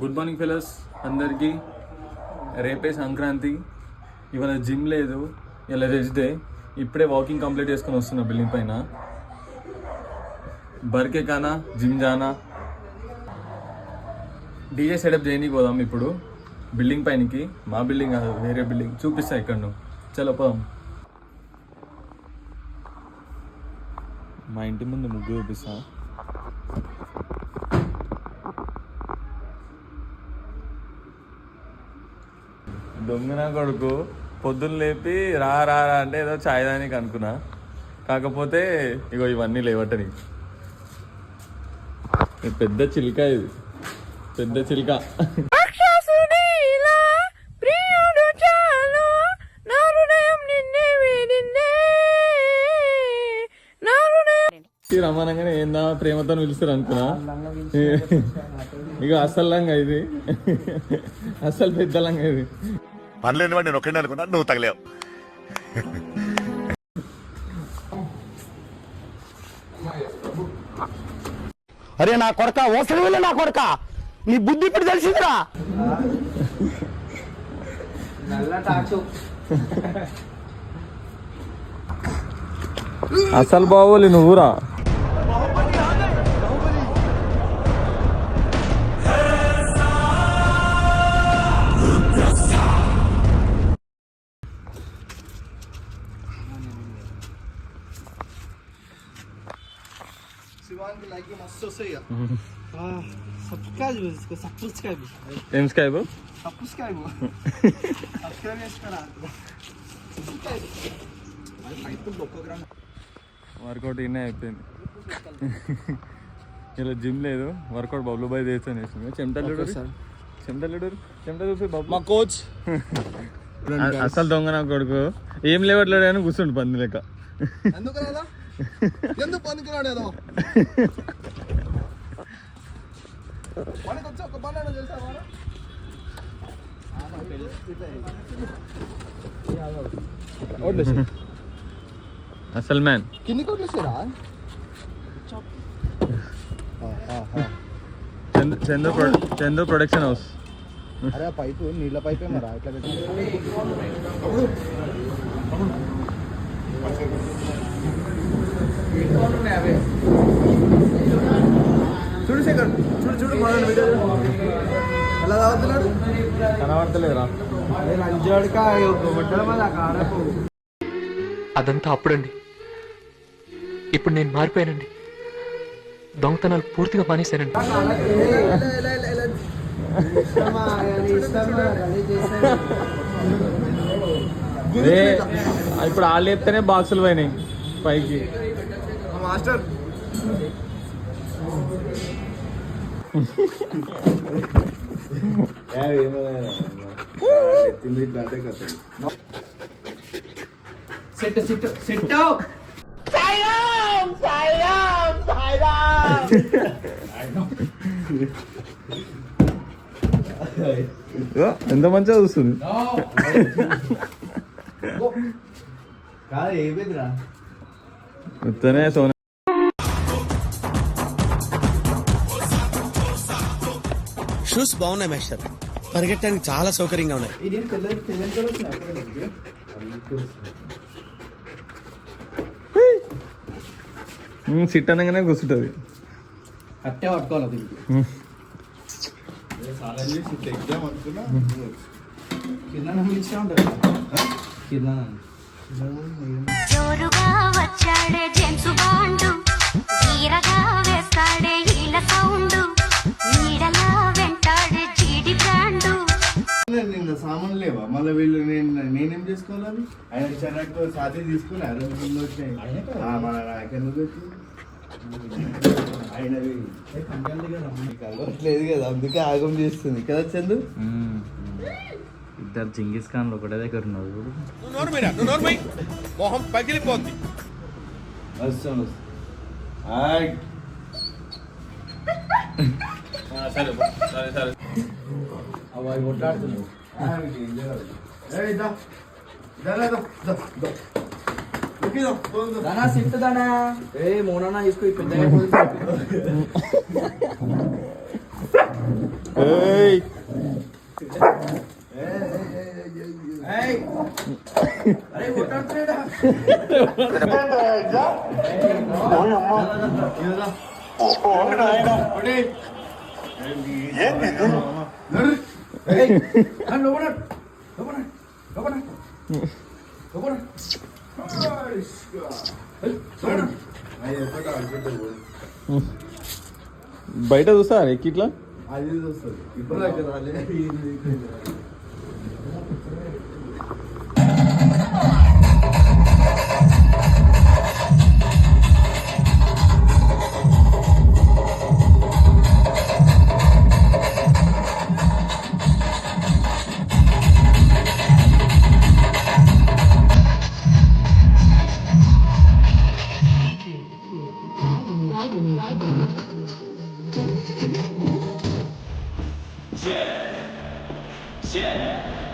Good morning fellows అందరికీ. రేపే సంక్రాంతి. ఇవాళ జిమ్ లేదు, ఇలా రెస్ట్ డే. ఇప్పుడే వాకింగ్ కంప్లీట్ చేసుకొని వస్తున్నా బిల్డింగ్ పైన. బర్కే కానా జిమ్ జానా. డీజే సెటప్ చేయనీకి పోదాం ఇప్పుడు బిల్డింగ్ పైనకి. మా బిల్డింగ్ కాదు, వేరే బిల్డింగ్. చూపిస్తా ఇక్కడ నువ్వు. చలో పోదాం. మా ఇంటి ముందు ముగ్గు చూపిస్తా. దొంగన కొడుకు పొద్దున్న లేపి రా రా రా అంటే ఏదో చాయ్ దానికి అనుకున్నా. కాకపోతే ఇగో ఇవన్నీ లేవటని. పెద్ద చిలుక, ఇది పెద్ద చిలుక. రమ్మనంగానే ఏందా ప్రేమతో పిలుస్తారు అనుకున్నా. ఇక అస్సలు లంగా ఇది, అస్సలు పెద్ద లంగా ఇది. పనిలేని వాడు నేను ఒక్కడే అనుకున్నా, నువ్వు తగలేవు. అరే నా కొడక, ఓసలి వెళ్ళి నా కొడక, నీ బుద్ధి ఇప్పుడు తెలిసిందిరా. అసలు బాగోలి నువ్వురా. ఏం స్కైబు? వర్కౌట్ ఇన్నే అయిపోయింది. ఇలా జిమ్ లేదు, వర్కౌట్ బబ్లు బాయ్ చేస్తాను. చెమటలుడు చూసి బాబు మా కోచ్. అసలు దొంగ నా కొడుకు. ఏం లేవట్లేడు అని కూర్చుండు పంది లెక్క. అసలు మ్యాన్ చందు ప్రొడక్షన్ హౌస్. అరే పైపు నీళ్ళ పైపే మరా ఇట్లా పెట్టి. చూడు శేఖర్, చూడు చూడు ఎలా తాగుతున్నాడు. కనబడతలేరా? అదంతా అప్పుడండి. ఇప్పుడు నేను మారిపోయానండి. దొంగతనాలు పూర్తిగా మానేశానండి. ఇప్పుడు వాళ్ళు చెప్తేనే బాక్సులు పోయినాయి పైకి. మాస్టర్ ఎంత మంచిగా చూస్తుంది. సోన షూస్ బాగున్నాయి మాస్టర్, పరిగెట్టడానికి చాలా సౌకర్యంగా ఉన్నాయి. సిట్ అనగానే కూర్చుంటుంది. అట్టే పట్టుకోవాలి. జోరుగా వచ్చాడే జేమ్స్ బాండ్, ఈరగా వేస్తాడే ఈల సౌండ్, నీడలా వెంటాడే జీడి బ్రాండ్. నిన్న సామాన్లు లేవా మళ్ళీ వీళ్ళు? నేనేం చేసుకోవాలి? ఆయన చెన్నట్టు సాధి తీసుకుని మన నాకెందుకు లేదు కదా, అందుకే ఆగం చేస్తుంది కదా చందు. ఇద్దరు జింగిస్ ఖాన్లు ఒకటే దగ్గర ఉన్నారు. మొహం పగిలిపోద్ది. వస్తాను సరే సరే సరే. అవి కొట్లాడుతున్నావు. దానా సిట్ దానా ఏ మోనా తీసుకో. ఏయ్ బయట చూస్తా ఎక్కి ఇట్లా అది వస్తుంది ఇప్పుడు దగ్గర రాలే Yeah.